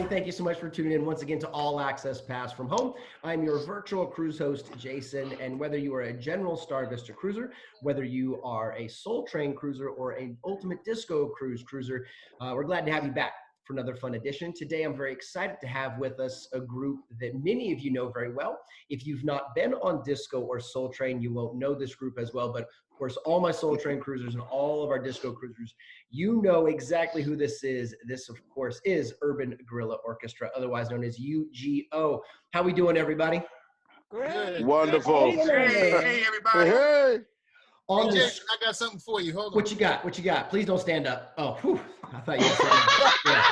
everybody. Thank you so much for tuning in once again to All Access Pass from Home. I'm your virtual cruise host, Jason, and whether you are a general Star Vista cruiser, whether you are a Soul Train cruiser or an Ultimate Disco cruiser, we're glad to have you back for another fun edition. Today, I'm very excited to have with us a group that many of you know very well. If you've not been on Disco or Soul Train, you won't know this group as well, but of course, all my Soul Train cruisers and all of our Disco cruisers, you know exactly who this is. This, of course, is Urban Guerilla Orchestra, otherwise known as UGO. How we doing, everybody? Great. Wonderful. Hey, everybody. Hey. Hey, Jason, I got something for you. Hold on. What you got? What you got? Please don't stand up. Oh, whew. I thought you were yeah.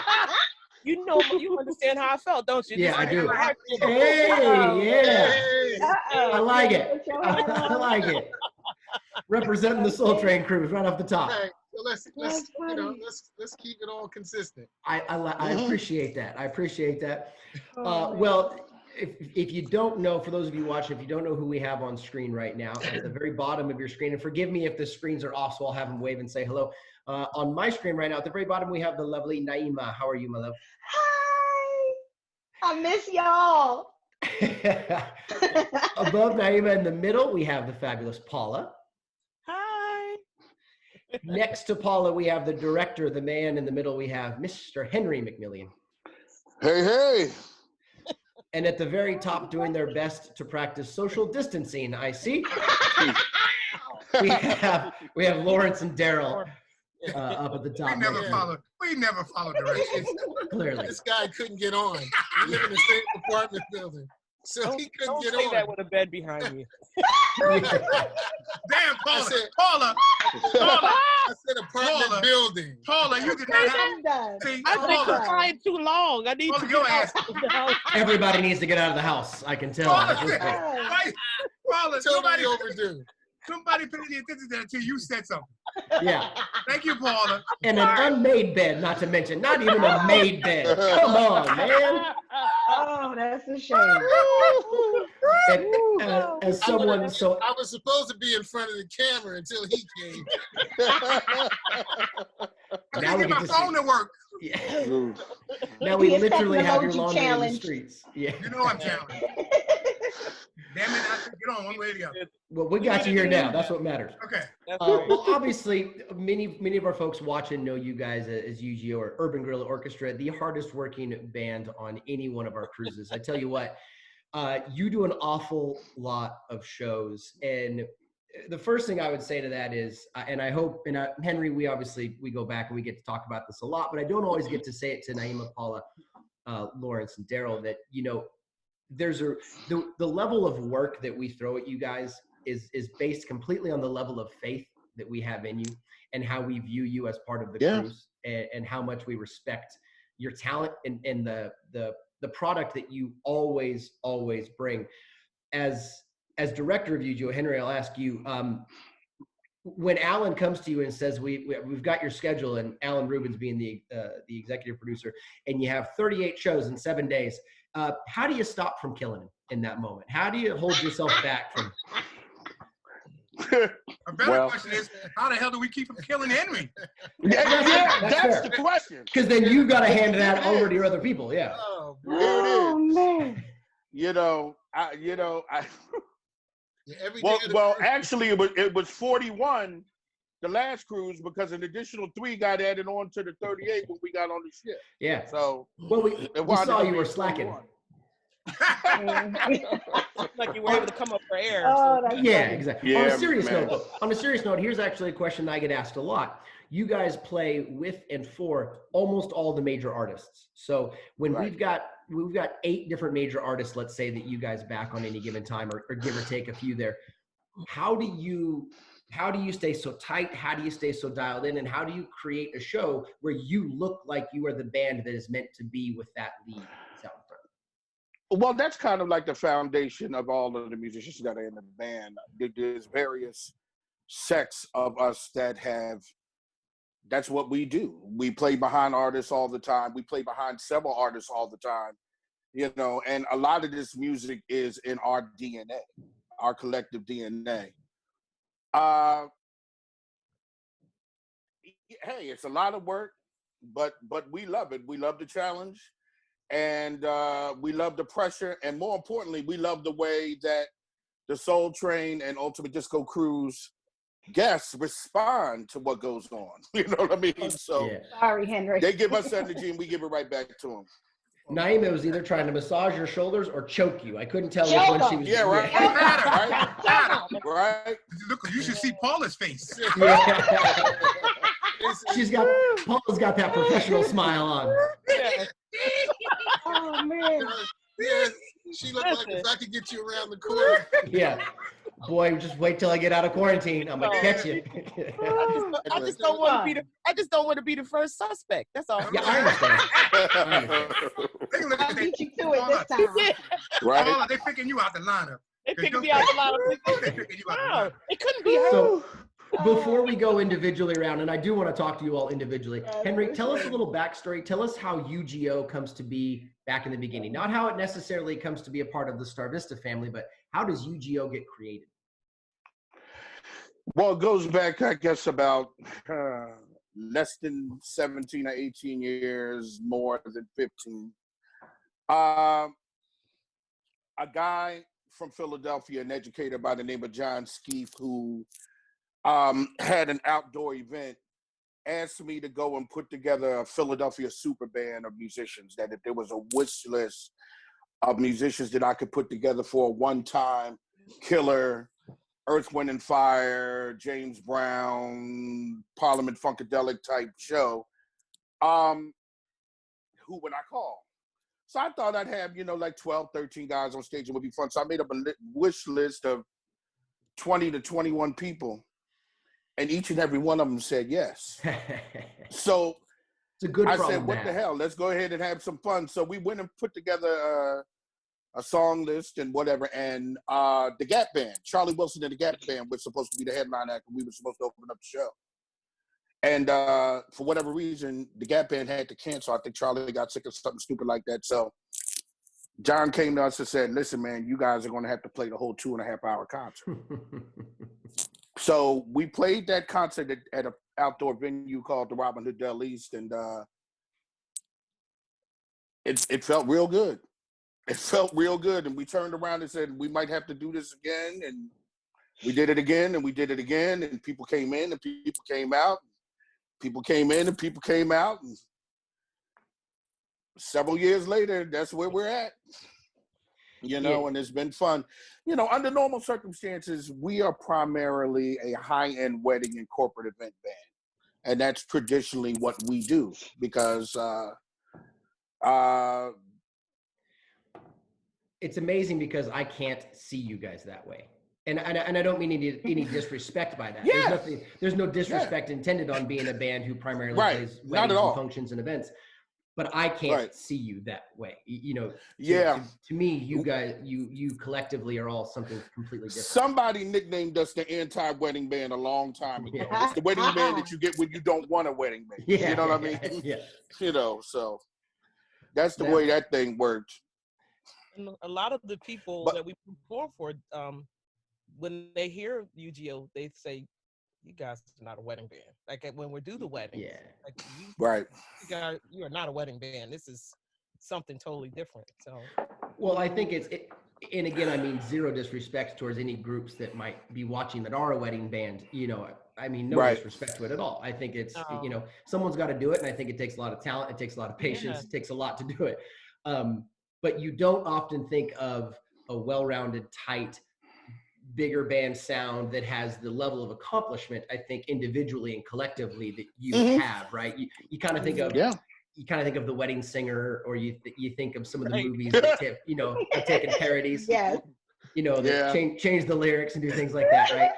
You know, you understand how I felt, don't you? Yeah, I do. Hey, yeah. Hey. I like it. I like it. Representing the Soul Train cruise right off the top. Right. So let's keep it all consistent. I appreciate that. I appreciate that. Well, if you don't know, for those of you watching, if you don't know who we have on screen right now, at the very bottom of your screen, and forgive me if the screens are off, so I'll have them wave and say hello. On my screen right now, at the very bottom, we have the lovely Naeemah. How are you, my love? Hi. I miss y'all. Above Naeemah in the middle, we have the fabulous Paula. hi. Next to Paula, we have the director, the man in the middle, we have Mr. Henri McMillian. Hey, hey. And at the very top, doing their best to practice social distancing, I see. we have Lawrence and Daryl up at the top. We never follow directions. Clearly. This guy couldn't get on. We live in the same apartment building. So he couldn't get on. Don't say that with a bed behind me. Damn, Paula. I said apartment building. Paula, you did not have. See, I've been crying too long. I need to your ass. Everybody needs to get out of the house. I can tell. Paula, somebody overdue. Somebody paid the attention to that until you said something. Yeah. Thank you, Paula. And an unmade bed, not to mention. Not even a made bed. Come on, man. Oh, that's a shame. And, as someone, I was supposed to be in front of the camera until he came. Now we get my phone to work. Yeah. Now we literally have your laundry in the streets. Yeah. You know I'm challenged. Damn it, I should get on one way or the other. Well, we got you here now. That's what matters. Okay. Well, obviously, many of our folks watching know you guys as UGO or Urban Guerilla Orchestra, the hardest working band on any one of our cruises. I tell you what, you do an awful lot of shows, and the first thing I would say to that is, and I hope, and Henri, we go back and we get to talk about this a lot, but I don't always get to say it to Naeemah, Paula, Lawrence, and Daryl that, you know, there's the level of work that we throw at you guys is based completely on the level of faith that we have in you and how we view you as part of the cruise and how much we respect your talent and the product that you always bring. As director of UGO, Henri, I'll ask you, when Alan comes to you and says we've got your schedule, and Alan Rubens being the executive producer, and you have 38 shows in 7 days, how do you stop from killing him in that moment? How do you hold yourself back from? A better question is, how the hell do we keep from killing Henri? That's the question. Because then you got to hand that over to your other people. Yeah. Oh man. Actually, it was 41 the last cruise because an additional 3 got added on to the 38 when we got on the ship. Yeah. So we saw you were slacking. Like you were able to come up for air. Yeah, exactly. Yeah, on a serious note, here's actually a question I get asked a lot. You guys play with and for almost all the major artists. So when we've got 8 different major artists, let's say, that you guys back on any given time, or give or take a few there, how do you stay so tight? How do you stay so dialed in? And how do you create a show where you look like you are the band that is meant to be with that lead sound front? Well, that's kind of like the foundation of all of the musicians that are in the band. There's various sects of us that's what we do. We play behind artists all the time. We play behind several artists all the time, you know, and a lot of this music is in our DNA, our collective DNA. Hey, it's a lot of work, but we love it. We love the challenge. And we love the pressure, and more importantly, we love the way that the Soul Train and Ultimate Disco Cruise guests respond to what goes on. You know what I mean? So Sorry, Henry. they give us energy, and we give it right back to them. Naeemah was either trying to massage your shoulders or choke you. I couldn't tell which one she was. Yeah, right. Right. Look, you should see Paula's face. Yeah. Paula's got that professional smile on. Oh man. Yeah, she looked like if I could get you around the corner. Yeah. Boy, just wait till I get out of quarantine. I'm gonna catch you. I just don't want to be the first suspect. That's all. Yeah, I understand. I'll beat you to it this time. Right. Paula, they're picking you out the lineup. They picking me out the lineup. Wow, it couldn't be her. So before we go individually around, and I do want to talk to you all individually, Henri, tell us a little backstory. Tell us how UGO comes to be back in the beginning. Not how it necessarily comes to be a part of the Star Vista family, but how does UGO get created? Well, it goes back, I guess, about less than 17 or 18 years, more than 15. A guy from Philadelphia, an educator by the name of John Skeef, who had an outdoor event, asked me to go and put together a Philadelphia super band of musicians, that if there was a wish list of musicians that I could put together for a one-time killer Earth, Wind, and Fire, James Brown, Parliament Funkadelic type show, who would I call? So I thought I'd have, like 12, 13 guys on stage. It would be fun. So I made up a wish list of 20 to 21 people, and each and every one of them said yes. So it's a good I problem said, what the hell? Let's go ahead and have some fun. So we went and put together a song list and whatever. And the Gap Band, Charlie Wilson and the Gap Band was supposed to be the headline act, and we were supposed to open up the show. And for whatever reason, the Gap Band had to cancel. I think Charlie got sick of something stupid like that. So John came to us and said, listen, man, you guys are going to have to play the whole 2.5-hour concert. So we played that concert at an outdoor venue called the Robin Hood Del East, and it felt real good. It felt real good, and we turned around and said, we might have to do this again, and we did it again, and we did it again, and people came in, and people came out. People came in, and people came out, and several years later, that's where we're at. And it's been fun. Under normal circumstances, we are primarily a high-end wedding and corporate event band. And that's traditionally what we do because it's amazing because I can't see you guys that way. And I don't mean any disrespect by that. Yeah. There's no disrespect intended on being a band who primarily plays weddings and functions and events. But I can't see you that way. To me, you guys, you collectively are all something completely different. Somebody nicknamed us the anti-wedding band a long time ago. It's the wedding band that you get when you don't want a wedding band. Yeah. You know what I mean? Yeah. So that's the way that thing worked. And a lot of the people that we perform for, when they hear UGO, they say, you guys are not a wedding band. Like when we do the wedding, like you are not a wedding band. This is something totally different. So, well, I think and again, I mean, zero disrespect towards any groups that might be watching that are a wedding band. I mean, no disrespect to it at all. I think it's someone's got to do it, and I think it takes a lot of talent. It takes a lot of patience. It takes a lot to do it. But you don't often think of a well-rounded, tight, bigger band sound that has the level of accomplishment, I think, individually and collectively that you have, right? You kind of think of The Wedding Singer, or you think of some of the movies that have taken parodies. Yes. That change the lyrics and do things like that, right?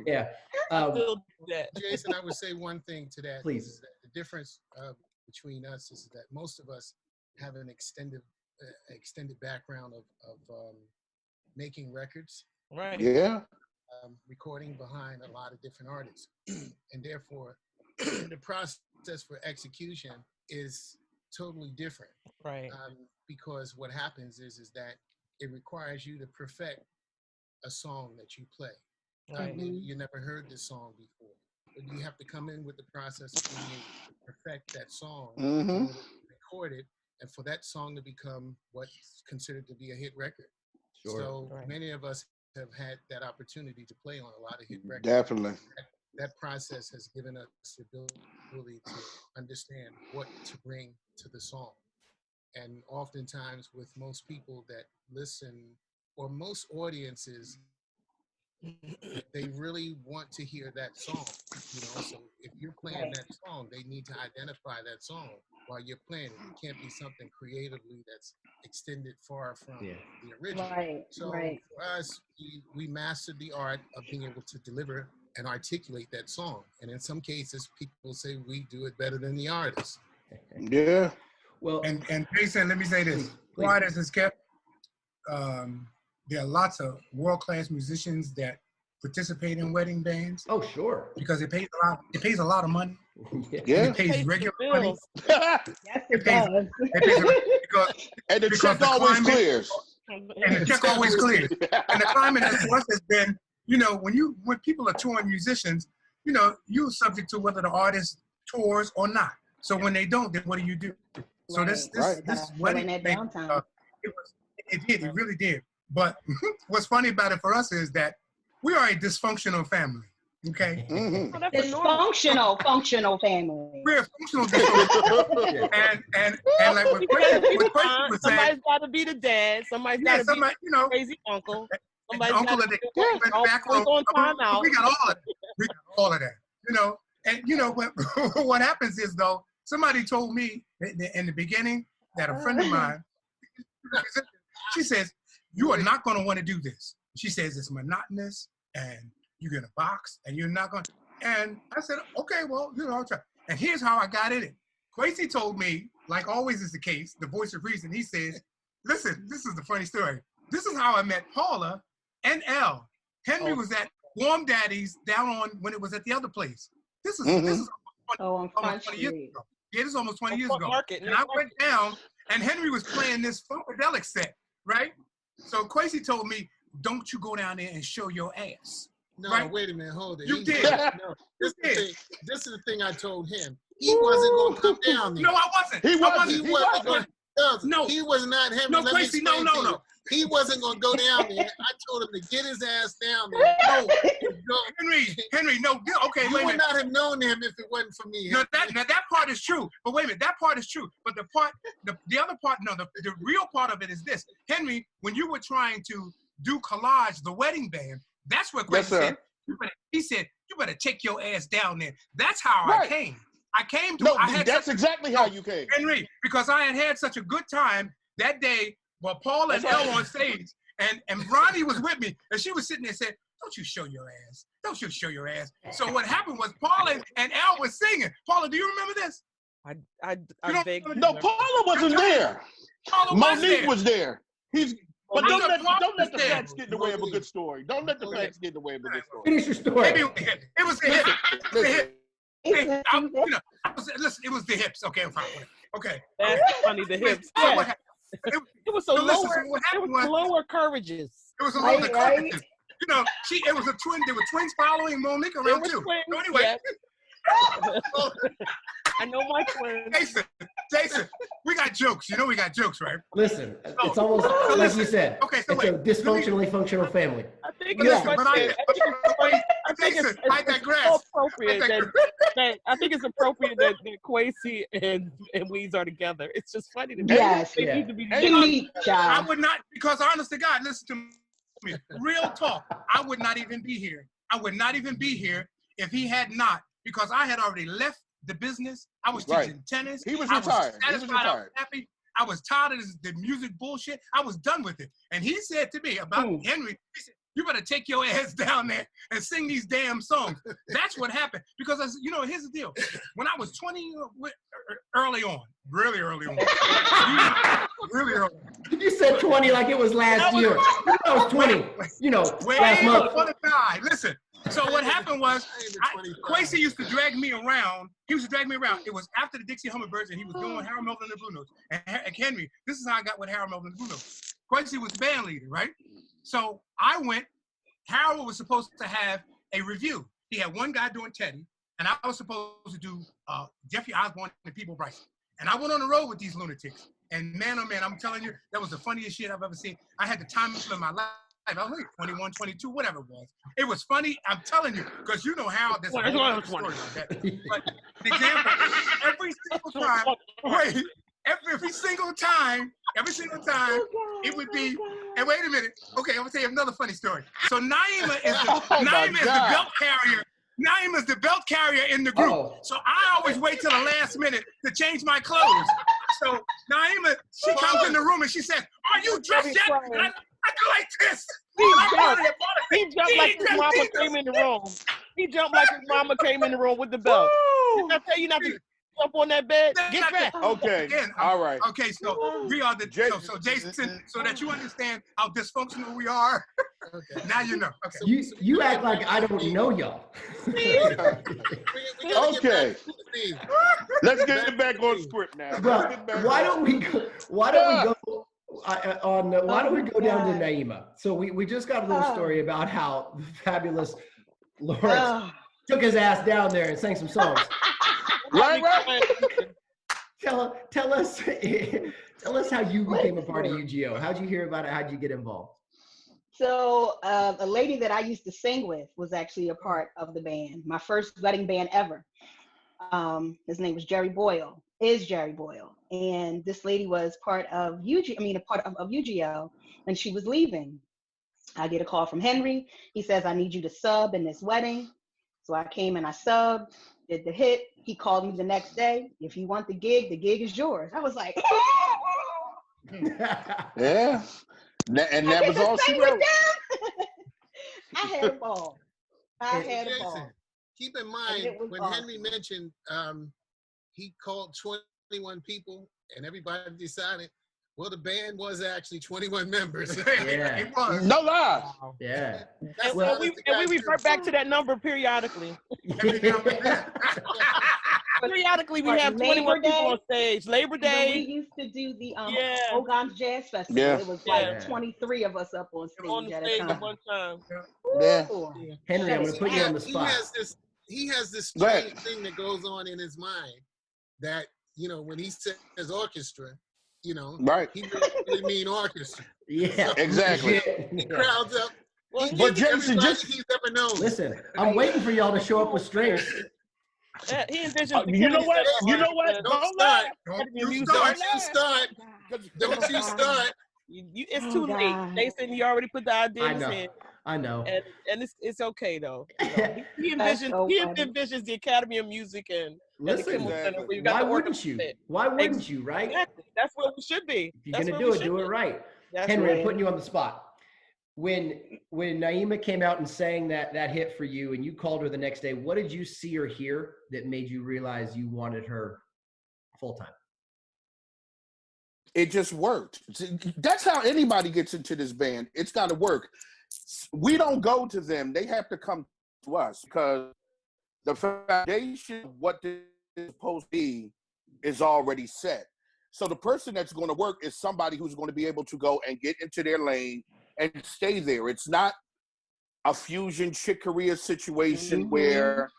Yeah. Jason, I would say one thing to that. Please. Is that the difference between us is that most of us have an extended background of making records, right? Yeah. Recording behind a lot of different artists, and therefore the process for execution is totally different, right? Because what happens is that it requires you to perfect a song that you play. Right. Maybe you never heard this song before, but you have to come in with the process of being able to perfect that song, in order to record it and for that song to become what's considered to be a hit record. Sure. So many of us have had that opportunity to play on a lot of hit records. Definitely. That process has given us the ability to understand what to bring to the song. And oftentimes with most people that listen, or most audiences, they really want to hear that song, you know. So if you're playing that song, they need to identify that song while you're playing it. It can't be something creatively that's extended far from the original. So for us, we mastered the art of being able to deliver and articulate that song. And in some cases, people say we do it better than the artist. Yeah. Well, and Jason, let me say this: the artist is kept. There are lots of world-class musicians that participate in wedding bands. Oh, sure. Because it pays a lot. It pays a lot of money. Yeah. It pays regular money. Yes, it does. And the check always clears. And the check always clears. And the climate for us has been, you know, when people are touring musicians, you know, you're subject to whether the artist tours or not. So when they don't, then what do? So this wedding thing, it really did. But what's funny about it for us is that we are a dysfunctional family. Okay. Mm-hmm. Dysfunctional, functional family. We're a functional dysfunctional. and like what Kwasi was saying, somebody's got to be the dad. Somebody's got to be the crazy uncle. Somebody's uncle got to be back on time out. We got all of that. We got all of that. You know, and you know what happens is though, somebody told me in the beginning that a friend of mine, she says, you are not going to want to do this. She says it's monotonous and you're going to box and you're not going to. And I said, okay, well, you know, I'll try. And here's how I got in it. Kwasi told me, like always is the case, the voice of reason, he says, listen, this is the funny story. This is how I met Paula and Elle. Henry was at Warm Daddy's down on when it was at the other place. This is almost 20 years ago. Yeah, this is almost 20 years ago. And I went down and Henry was playing this funkadelic set, right? So Kwasi told me, don't you go down there and show your ass. No, right? Wait a minute, hold it. You did. No, this is the thing I told him. He wasn't going to come down there. No, I wasn't. He wasn't going to. No. He was not Henry. No, Kwasi, no. He wasn't going to go down there. I told him to get his ass down there. No. Henry, no. Okay, you wait a minute. You would not have known him if it wasn't for me. No, that part is true. But wait a minute, that part is true. But the other part, no, the real part of it is this. Henry, when you were trying to do collage, the wedding band, that's what Kwasi said. He said, you better take your ass down there. That's how I came. I came to. No, that's exactly how you came. Henry, because I had such a good time that day. Well, Paula and Elle on stage, and Ronnie was with me, and she was sitting there and said, don't you show your ass. Don't you show your ass. So what happened was Paula and Elle was singing. Paula, do you remember this? No, Paula wasn't there. Monique was there. But don't let the facts get in the way of a good story. Don't let the facts get in the way of a good story. Finish your story. Maybe it was the hip. Listen, it was the hips. Okay, I'm fine. Okay. That's funny, the hips. Yeah. It was so lower courages. It was a lower courages. You know, it was a twin. There were twins following Monique around too. So anyway. Yes. I know my twins. Jason, we got jokes. You know we got jokes, right? Listen, it's almost like you said. Okay, so it's a dysfunctionally functional family. I think it's appropriate that Kwasi and Weez are together. It's just funny to me. Yes, they need to be I would not, because honest to God, listen to me. Real talk. I would not even be here. I would not even be here if he had not, because I had already left the business. I was teaching tennis. He was retired. I was happy. I was tired of the music bullshit. I was done with it. And he said to me about Henry, he said, you better take your ass down there and sing these damn songs. That's what happened. Because, you know, here's the deal. When I was 20, early on, really early on. Really early on. You said 20 like it was last year. I was 20, you know, last month. Listen. So what happened was, Kwasi used to drag me around. He used to drag me around. It was after the Dixie Hummingbirds, and he was doing Harold Melvin and the Blue Notes. And Henry, this is how I got with Harold Melvin and the Blue Notes. Kwasi was the band leader, right? So I went. Harold was supposed to have a review. He had one guy doing Teddy, and I was supposed to do Jeffrey Osborne and People Bryson. And I went on the road with these lunatics. And man, oh man, I'm telling you, that was the funniest shit I've ever seen. I had the time of my life. I was like 21, 22, whatever it was. It was funny. I'm telling you, because you know how this story like that. But an example, every single time, every single time, it would be, and wait a minute. Okay, I'm gonna tell you another funny story. So Naeemah is the belt carrier. Naeemah's the belt carrier in the group. Oh. So I always wait till the last minute to change my clothes. So Naeemah, she comes in the room and she says, "Are you dressed yet?" I go like this. He jumped like his mama came in the room. He jumped like his mama came in the room with the belt. Did I tell you not to jump on that bed? Get back. Okay. Again, all right. Okay, so we are the so Jason, so that you understand how dysfunctional we are. Okay. Now you know. Okay. You act like I don't know y'all. Okay. Let's get back on script now. Well, why don't we go down to Naeemah? So we just got a little story about how the fabulous Lawrence took his ass down there and sang some songs. Right. Tell us how you became a part of UGO. How'd you hear about it? How'd you get involved? So a lady that I used to sing with was actually a part of the band, my first wedding band ever. His name was Jerry Boyle, and this lady was part of UGO, and she was leaving. I get a call from Henri. He says, "I need you to sub in this wedding." So I came and I subbed, did the hit. He called me the next day. "If you want the gig is yours." I was like, yeah. And that was all she wrote. I had a ball. Keep in mind, when Henri mentioned he called 21 people and everybody decided, well, the band was actually 21 members. Yeah. It was. No lie. Wow. Yeah. And we revert back to that number periodically. Periodically, we have 21 people on stage. Labor Day. We used to do the Ogon's Jazz Festival. Yeah. It was like 23 of us up on stage at one time. Yeah. Henri, I'm going to put you on the spot. He has this strange thing that goes on in his mind that, when he says orchestra, right. he really mean orchestra. Yeah, exactly. He crowds up. Well, but Jason, he's ever known. Listen, I'm waiting for y'all to show up with strings. He envisions. You know what? Don't you start. It's too late, Jason. You already put the ideas in. I know. And it's okay though. He envisions the Academy of Music and listen. And why wouldn't you? Why wouldn't you? Right? Exactly. That's what we should be. If you're gonna do it, do it right. Henri, I'm putting you on the spot. When Naeemah came out and sang that hit for you, and you called her the next day, what did you see or hear that made you realize you wanted her full time? It just worked. That's how anybody gets into this band. It's got to work. We don't go to them. They have to come to us because the foundation of what this is supposed to be is already set. So the person that's going to work is somebody who's going to be able to go and get into their lane and stay there. It's not a fusion chick career situation where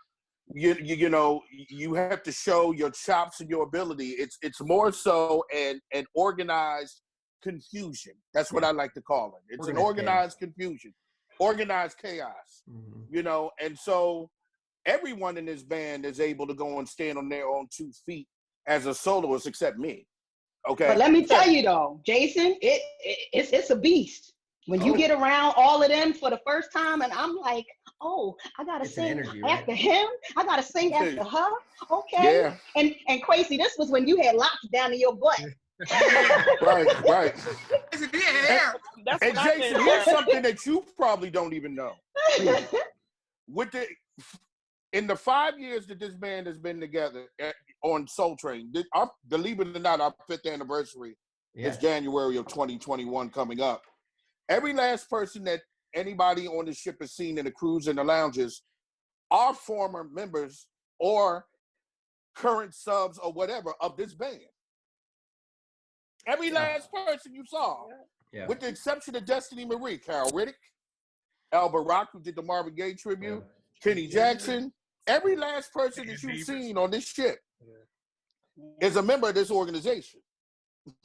you have to show your chops and your ability. It's more so an organized confusion. That's what I like to call it. It's an organized confusion, organized chaos. And so everyone in this band is able to go and stand on their own 2 feet as a soloist, except me. Okay. But let me tell you though, Jason, it's a beast. When you get around all of them for the first time, and I'm like, oh, I gotta sing after him. I gotta sing after her. Okay. Yeah. And Kwasi, this was when you had locks down in your butt. Right. That's and Jason, here's something that you probably don't even know. In the 5 years that this band has been together on Soul Train, believe it or not, our 5th anniversary is January of 2021 coming up. Every last person that anybody on the ship has seen in the cruise and the lounges are former members or current subs or whatever of this band. Every last person you saw, with the exception of Destiny Marie, Carol Riddick, Al Barak, who did the Marvin Gaye tribute, Kenny Jackson, every last person that you've seen on this ship is a member of this organization.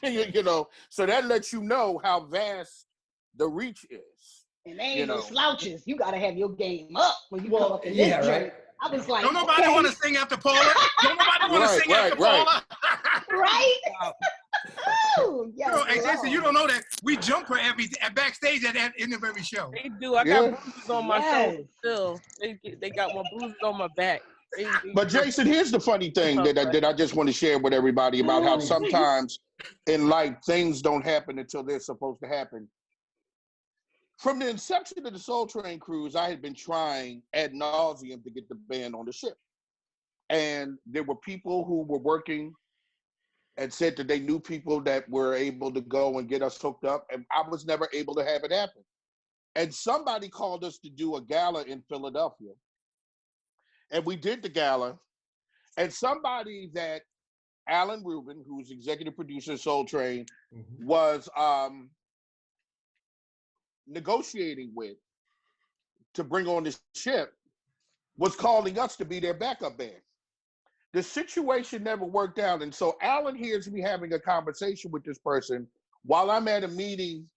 You know, so that lets you know how vast the reach is. And they ain't no slouches. You gotta have your game up when you come up in this joint. right. I was like, don't nobody want to sing after Paula. Don't nobody want to sing after Paula. Right? Oh, yes, hey, Jason, you don't know that we jump her at backstage at end of every show. They do. I got bruises on my shoulder still. They got more bruises on my back. But Jason, here's the funny thing that I just want to share with everybody about how sometimes in life things don't happen until they're supposed to happen. From the inception of the Soul Train cruise, I had been trying ad nauseum to get the band on the ship. And there were people who were working and said that they knew people that were able to go and get us hooked up. And I was never able to have it happen. And somebody called us to do a gala in Philadelphia. And we did the gala. And somebody that Alan Rubin, who's executive producer of Soul Train, was negotiating with to bring on this ship, was calling us to be their backup band. The situation never worked out. And so Alan hears me having a conversation with this person while I'm at a meeting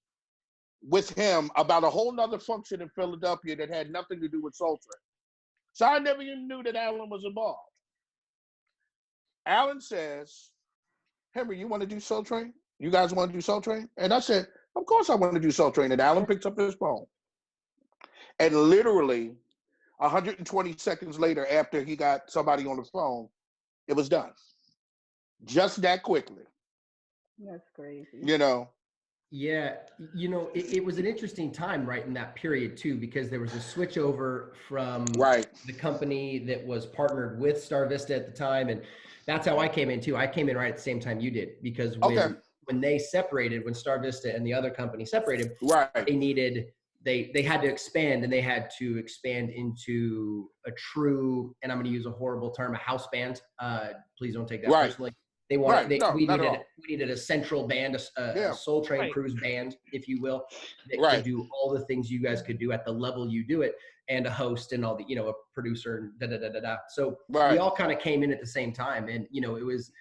with him about a whole nother function in Philadelphia that had nothing to do with Soul Train. So I never even knew that Alan was involved. Alan says, Henry, you want to do Soul Train? You guys want to do Soul Train? And I said, of course I want to do Soul Train. And Alan picks up his phone. And literally 120 seconds later, after he got somebody on the phone, it was done. Just that quickly. That's crazy. You know? Yeah, you know, it was an interesting time, right, in that period too, because there was a switch over from the company that was partnered with Star Vista at the time, and that's how I came in too. I came in right at the same time you did, because when they separated, when Star Vista and the other company separated, they had to expand, and they had to expand into a true, and I'm going to use a horrible term, a house band. Please don't take that personally. They wanted, we needed a central band, a Soul Train cruise band, if you will, that could do all the things you guys could do at the level you do it, and a host and all the, you know, a producer, So we all kind of came in at the same time, and you know, it was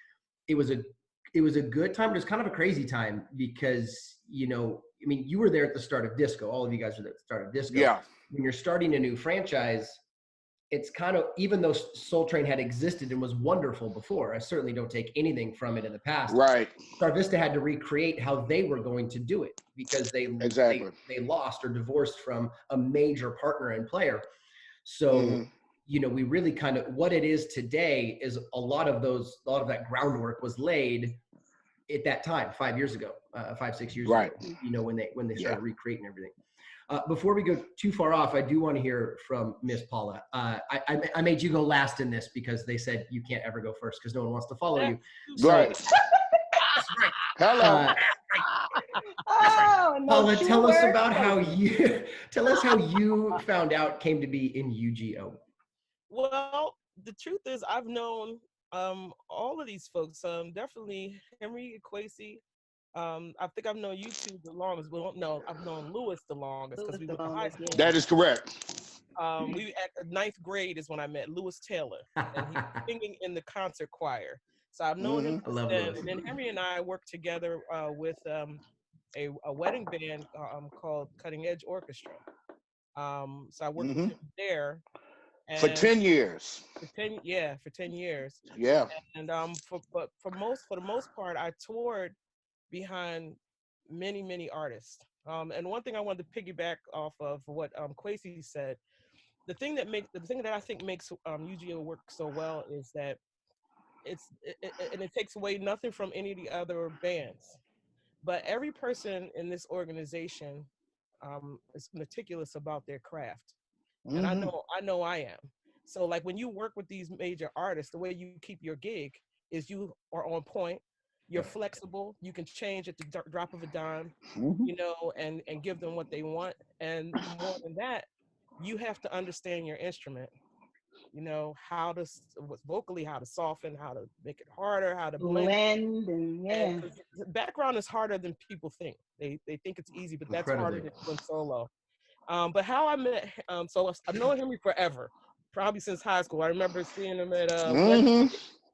a good time. It was kind of a crazy time because, you know, I mean, you were there at the start of disco. All of you guys were there at the start of disco. Yeah. When you're starting a new franchise, it's kind of, even though Soul Train had existed and was wonderful before, I certainly don't take anything from it in the past. Right. Star Vista had to recreate how they were going to do it because they lost or divorced from a major partner and player. So, you know, we really kind of, what it is today is a lot of that groundwork was laid at that time, 5 years ago, 5-6 years ago, you know, when they started recreating everything. Before we go too far off, I do want to hear from Miss Paula. I made you go last in this because they said you can't ever go first because no one wants to follow you. So, Hello. Paula, tell us about how you found out, came to be in UGO. Well, the truth is I've known all of these folks, definitely Henri, Kwasi. I think I've known you two the longest. Well, no, I've known Lewis the longest because we went to high school. That is correct. We at ninth grade is when I met Lewis Taylor, and he was singing in the concert choir. So I've known him since then. And then Henri and I worked together with a wedding band called Cutting Edge Orchestra. So I worked with him there. And for 10 years. For 10 years. Yeah. And for the most part, I toured behind many artists. And one thing I wanted to piggyback off of what Kwasi said, the thing that I think makes UGO work so well is that it takes away nothing from any of the other bands, but every person in this organization is meticulous about their craft. And I know I am. So like when you work with these major artists, the way you keep your gig is you are on point, you're flexible, you can change at the drop of a dime, you know, and give them what they want. And more than that, you have to understand your instrument, you know, how to soften, how to make it harder, how to blend. And the background is harder than people think. They think it's easy, but that's harder than doing solo. But how I met, so I've known Henri forever, probably since high school. I remember seeing him at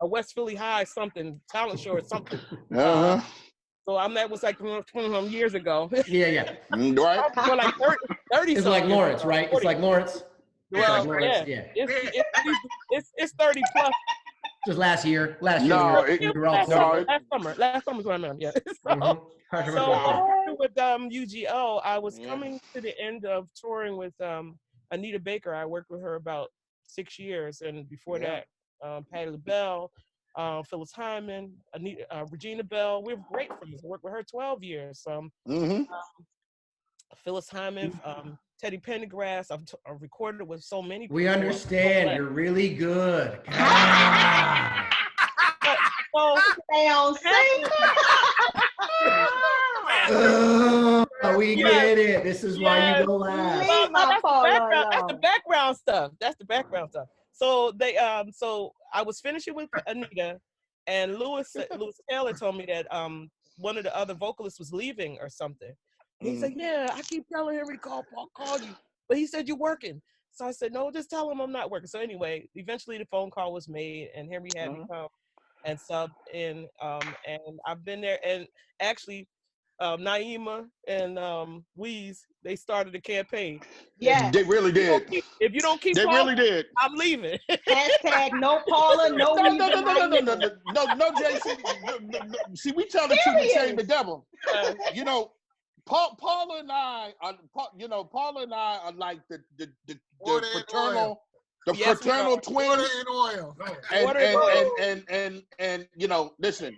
a West Philly High something talent show or something. So that was like 20 years ago. Yeah. Right. For like 30 It's like Lawrence, right? 40. It's like Lawrence. Well, Lawrence, yeah. It's 30 plus. Just last year. Last summer is what I meant. Yeah. So with UGO, I was coming to the end of touring with Anita Baker. I worked with her about 6 years, and before that, Patti LaBelle, Phyllis Hyman, Regina Bell. We were great friends. I worked with her 12 years. Phyllis Hyman, Teddy Pendergrass. I've recorded with so many people. We understand. You're really good. We get it. This is why you go last. That's the background stuff. So so I was finishing with Anita, and Lewis Taylor told me that one of the other vocalists was leaving or something. And he's like, yeah, I keep telling Henry to call you, but he said you're working. So I said, no, just tell him I'm not working. So anyway, eventually the phone call was made, and Henry had me come and sub in, and I've been there. And actually, Naeemah and Weeze, they started a campain. Yeah, they really did. If you don't keep, they really did. I'm leaving. Hashtag no Paula, no no, Jason. No. See, we tell the truth and shame the devil. You know, Paula and I are like the fraternal. The fraternal twins. Water and oil. And you know, listen.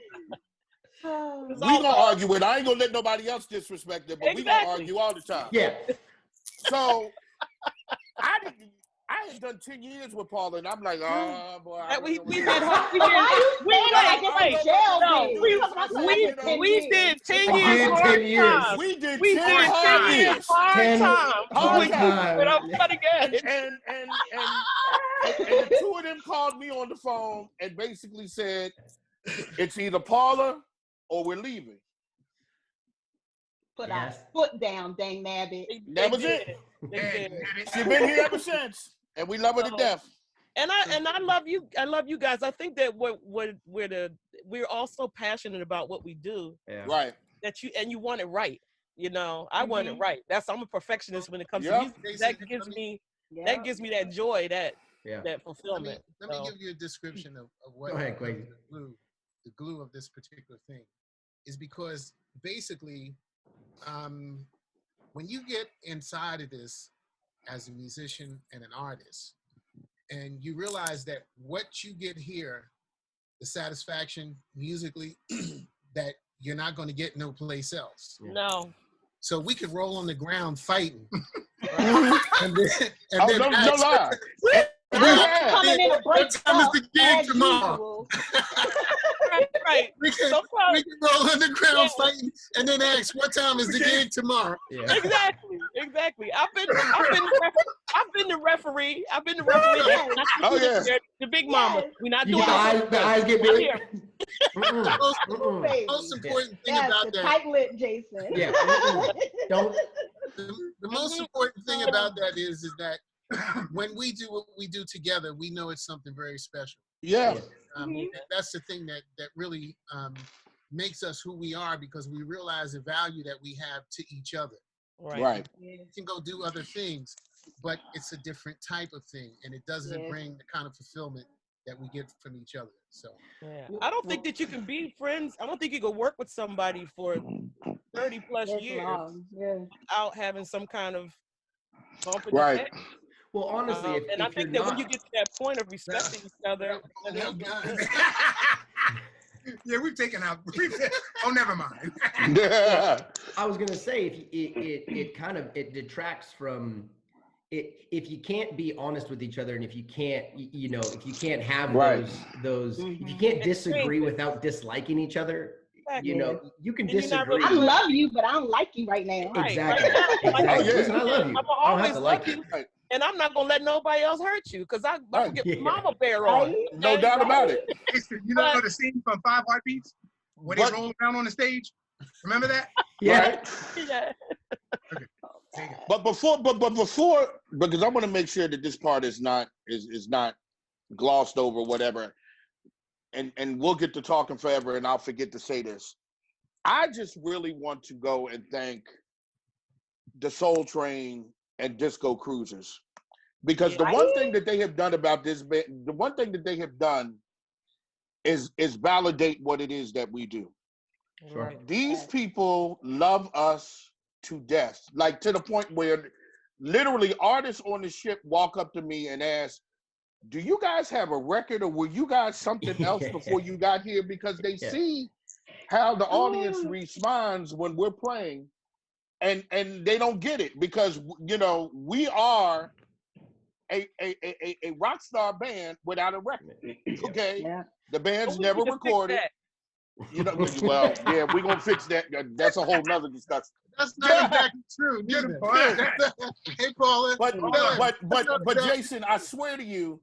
We gonna argue with. I ain't gonna let nobody else disrespect it, but we gonna argue all the time. Yeah. So I had done 10 years with Paula, and I'm like, oh boy. We did 10 years. We did 10 hard years. Hard time. And the two of them called me on the phone and basically said, it's either Paula or we're leaving. Put our foot down, dang nabbit. That was it. She's been here ever since, and we love her to death. And I love you. I love you guys. I think that we're all so passionate about what we do. Yeah. Right. That you want it right. You know, I want it right. I'm a perfectionist when it comes to music. That gives me that joy, that fulfillment. Let me give you a description of what the glue of this particular thing is, because basically, when you get inside of this as a musician and an artist, and you realize that what you get here, the satisfaction musically, that you're not going to get no place else. No. So we could roll on the ground fighting. No lie. Coming in a break. What time is the gig tomorrow? Right. We can roll on the ground fighting and then ask, what time is the gig tomorrow? Yeah. Exactly. I've been the referee. Oh yeah. The big mama. We're not doing the eyes get big. The most important thing about that. Tight lip, Jason. Yeah. Don't. The most important thing about that is that when we do what we do together, we know it's something very special. Yeah. That's the thing that really makes us who we are, because we realize the value that we have to each other. Right. You can go do other things, but it's a different type of thing, and it doesn't bring the kind of fulfillment that we get from each other. So I don't think that you can be friends. I don't think you can work with somebody for 30 plus years without having some kind of bump in the head. Well, honestly, and I think that when you get to that point of respecting each other, yeah, we've taken out. Oh, never mind. I was gonna say, it detracts from it if you can't be honest with each other, and if you can't, if you can't have those, if you can't disagree without disliking each other. You can disagree. I love you, but I don't like you right now. Exactly. Listen, I love you. I don't have to like you. And I'm not gonna let nobody else hurt you, because I get mama bear on. No doubt about it. You know the scene from 5 Heartbeats when they roll around on the stage? Remember that? Yeah. Yeah. Okay. But before, because I want to make sure that this part is not glossed over, whatever. and we'll get to talking forever, and I'll forget to say this. I just really want to go and thank the Soul Train and Disco Cruisers, because the one thing that they have done about this, the one thing that they have done is validate what it is that we do. Sure. These people love us to death, like to the point where literally artists on the ship walk up to me and ask, do you guys have a record, or were you guys something else before you got here? Because they see how the audience responds when we're playing, and they don't get it, because, you know, we are a rock star band without a record. Okay? Yeah. The band's never recorded. You know, well, yeah, we're gonna fix that. That's a whole nother discussion. That's not exactly true. Hey, Paula. But Jason, I swear to you,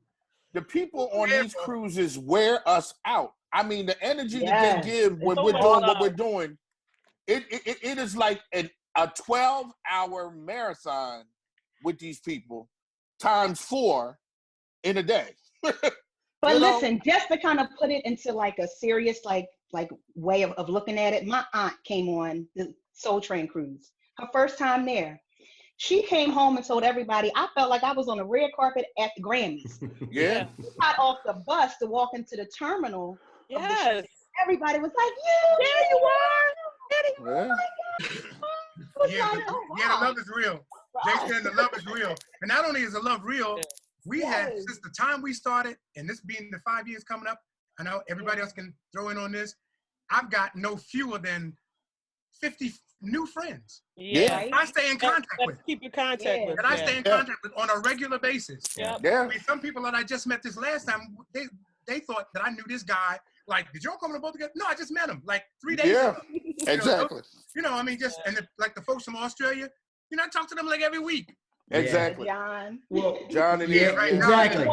the people on these cruises wear us out. I mean, the energy that they give when we're doing what we're doing, it is like a 12-hour marathon with these people times 4 in a day. But listen, just to kind of put it into like a serious like way of looking at it, my aunt came on the Soul Train cruise. Her first time there. She came home and told everybody, I felt like I was on the red carpet at the Grammys. Yeah. She got off the bus to walk into the terminal. Yes. Everybody was like, there you are. Yeah, the love is real. Jason, the love is real. And not only is the love real, we had, since the time we started, and this being the 5 years coming up, I know everybody else can throw in on this, I've got no fewer than 50 new friends. Yeah. I stay in contact with. Keep in contact with. And I stay in contact with on a regular basis. Yeah. I mean, some people that I just met this last time, they thought that I knew this guy. Like, did y'all come to both together? No, I just met him like 3 days ago. Exactly. You know, I mean, just, and like the folks from Australia, you know, I talk to them like every week. Exactly. John. Well, John and exactly.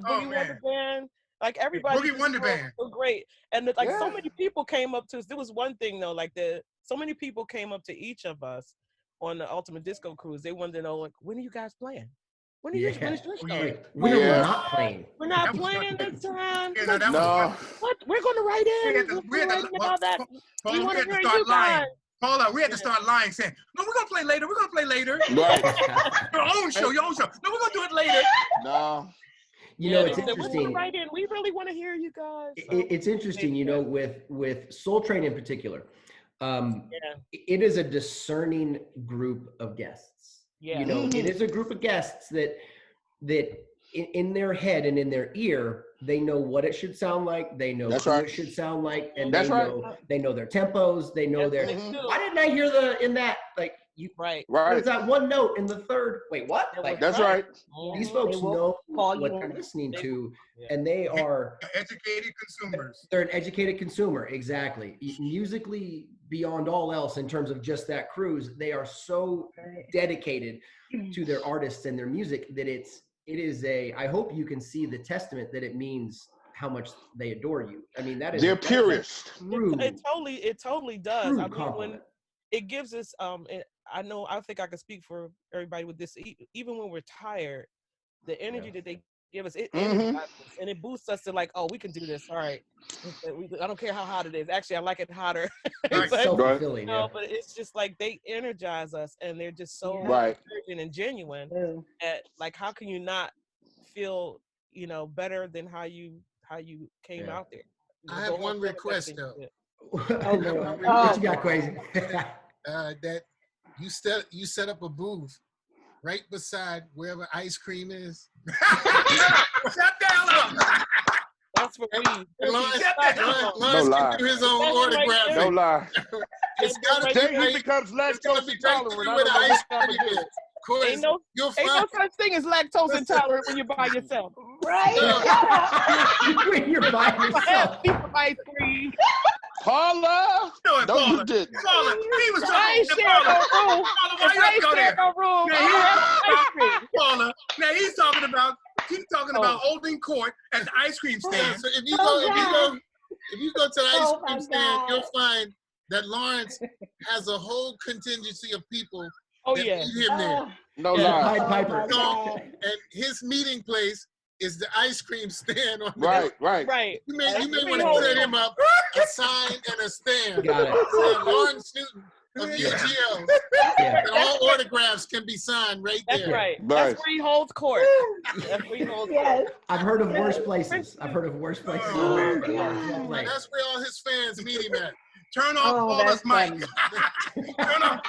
Oh, man. Like everybody Boogie Wonder Band. So great. And so many people came up to us. There was one thing though, like so many people came up to each of us on the Ultimate Disco Cruise. They wanted to know, like, when are you guys playing? When is your show? When are we not playing? We're not playing this time. No. What? We're going to write in. We had to start lying. Paula, we had to start lying, saying, no, we're going to play later. We're going to play later. Right. Your own show. No, we're going to do it later. No. You know, it's interesting. We really want to hear you guys. So. It's interesting, you know, with Soul Train in particular. It is a discerning group of guests. Yeah. You know, it is a group of guests that in their head and in their ear, they know what it should sound like. They know who it should sound like, and they know their tempos. They know their. Why didn't I hear in that like you? Right. There's that one note in the third. Wait, what? Like, that's right. These folks know what they're listening to, and they are educated consumers. They're an educated consumer, exactly. Musically, beyond all else, in terms of just that cruise, they are so dedicated to their artists and their music that it is I hope you can see the testament that it means how much they adore you. I mean, they're purists. It totally does. I mean, when it gives us, I think I can speak for everybody with this. Even when we're tired, the energy that they give us, it energizes us, and it boosts us to like, oh, we can do this. All right, I don't care how hot it is. Actually, I like it hotter. It's self-fulfilling. But it's just like they energize us, and they're just so encouraging and genuine. At, like, how can you not feel, you know, better than how you came out there? I have one request though. What you got, Kwasi? That you set up a booth right beside wherever ice cream is. Shut down. That's what we. Lawrence can do his own autograph. No lie. It's got to be he becomes lactose intolerant. Where the ice cream is. Ain't no such thing as lactose intolerant when you're by yourself. Right? When you're by yourself. Ice cream. Paula! No, you didn't. Paula, he was talking to Paula. Paula, now he's talking about holding court at the ice cream stand. So if you go to the ice cream stand, you'll find that Lawrence has a whole contingency of people that meet him there. No lie. Piper. And his meeting place is the ice cream stand on right. You may want to set him up a sign and a stand. Got it. Saying Lawrence Newton of UGO. And all autographs can be signed right there. That's right. That's where he holds court. That's where he holds court. I've heard of worse places. I've heard of worse places. And that's where all his fans meet him at. Turn off Paula's mic. Turn off.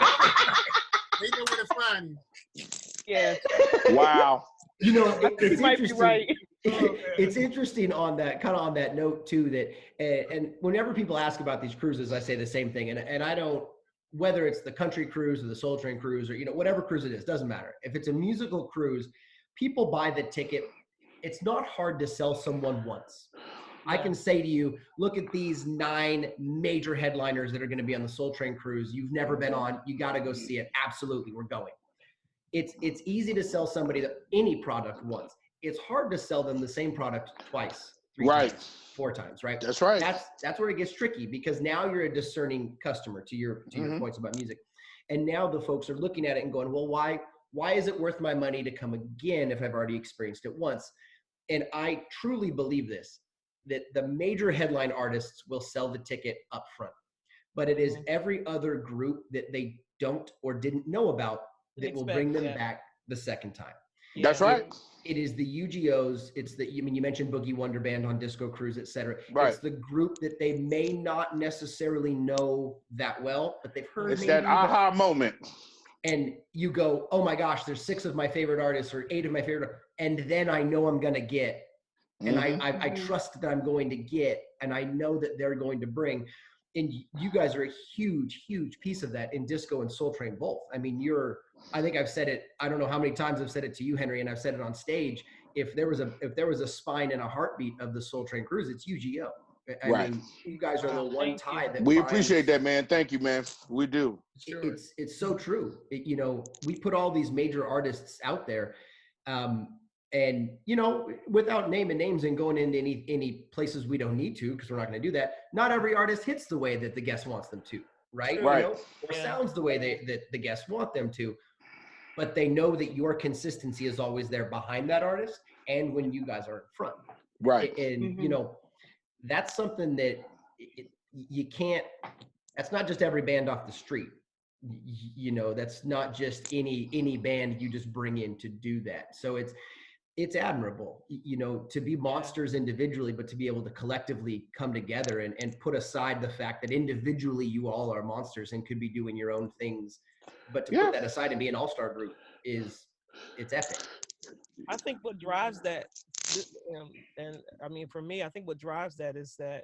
They know where to find him. Yeah. Wow. You know, it's might be right. It's interesting on that note too, that and whenever people ask about these cruises, I say the same thing, and I don't, whether it's the country cruise or the Soul Train cruise or whatever cruise it is, doesn't matter. If it's a musical cruise, people buy the ticket. It's not hard to sell someone once. I can say to you, look at these 9 major headliners that are going to be on the Soul Train cruise. You've never been on, you got to go see it. Absolutely, we're going. It's easy to sell somebody any product once. It's hard to sell them the same product twice, 3 times, 4 times, right? That's right. That's where it gets tricky, because now you're a discerning customer to your points about music. And now the folks are looking at it and going, well, why is it worth my money to come again if I've already experienced it once? And I truly believe this, that the major headline artists will sell the ticket up front, but it is every other group that they don't or didn't know about that will bring them back the second time. That's right. It is the UGOs. It's you mentioned Boogie Wonder Band on Disco Cruise, et cetera. Right. It's the group that they may not necessarily know that well, but they've heard. It's that aha moment. And you go, oh my gosh, there's 6 of my favorite artists or 8 of my favorite, and then I know I'm gonna get, and I trust that I'm going to get, and I know that they're going to bring. And you guys are a huge, huge piece of that in Disco and Soul Train both. I mean, I think I've said it, I don't know how many times I've said it to you, Henry, and I've said it on stage. If there was a spine and a heartbeat of the Soul Train cruise, it's UGO. I mean, you guys are the one tie that we appreciate that, man. Thank you, man. We do. It's so true. We put all these major artists out there. And, without naming names and going into any places we don't need to, because we're not going to do that, not every artist hits the way that the guest wants them to, right? Right. Or sounds the way that the guests want them to. But they know that your consistency is always there behind that artist and when you guys are in front. Right. And, that's something that you can't, that's not just every band off the street. That's not just any band you just bring in to do that. So it's admirable, to be monsters individually, but to be able to collectively come together and put aside the fact that individually you all are monsters and could be doing your own things, but to put that aside and be an all-star group it's epic. I think what drives that, and I mean, for me, I think what drives that is the